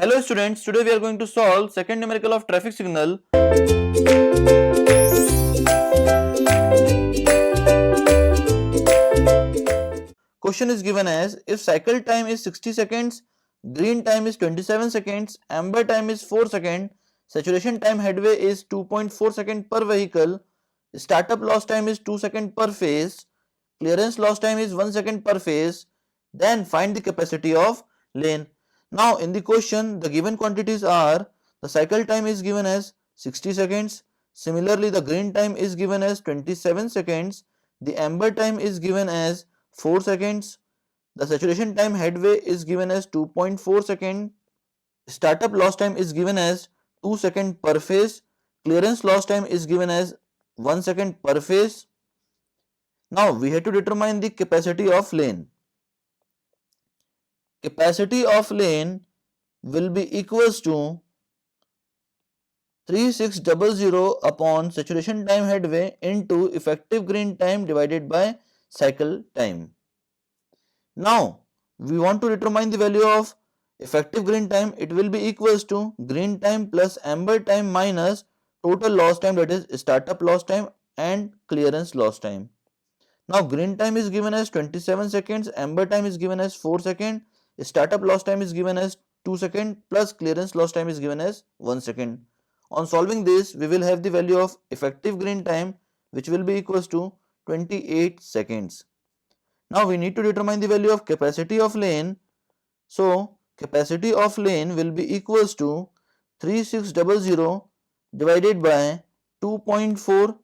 Hello students, today we are going to solve second numerical of traffic signal. Question is given as if cycle time is 60 seconds, green time is 27 seconds, amber time is 4 seconds, saturation time headway is 2.4 seconds per vehicle, startup loss time is 2 seconds per phase, clearance loss time is 1 second per phase, then find the capacity of lane. Now in the question the given quantities are the cycle time is given as 60 seconds, similarly the green time is given as 27 seconds, the amber time is given as 4 seconds, the saturation time headway is given as 2.4 seconds, startup loss time is given as 2 seconds per phase, clearance loss time is given as 1 second per phase. Now we have to determine the capacity of lane. Capacity of lane will be equals to 3600 upon saturation time headway into effective green time divided by cycle time. Now we want to determine the value of effective green time. It will be equals to green time plus amber time minus total loss time, that is startup loss time and clearance loss time. Now green time is given as 27 seconds, amber time is given as 4 seconds, startup loss time is given as 2 seconds plus clearance loss time is given as 1 second. On solving this, we will have the value of effective green time, which will be equals to 28 seconds. Now we need to determine the value of capacity of lane. So capacity of lane will be equals to 3600 divided by 2.4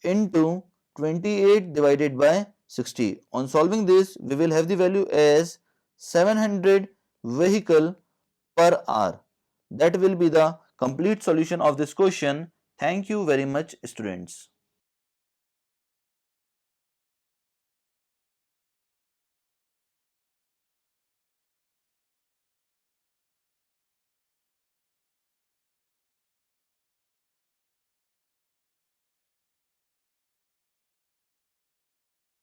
into 28 divided by 60. On solving this, we will have the value as 700 vehicle per hour. That will be the complete solution of this question. Thank you very much, students.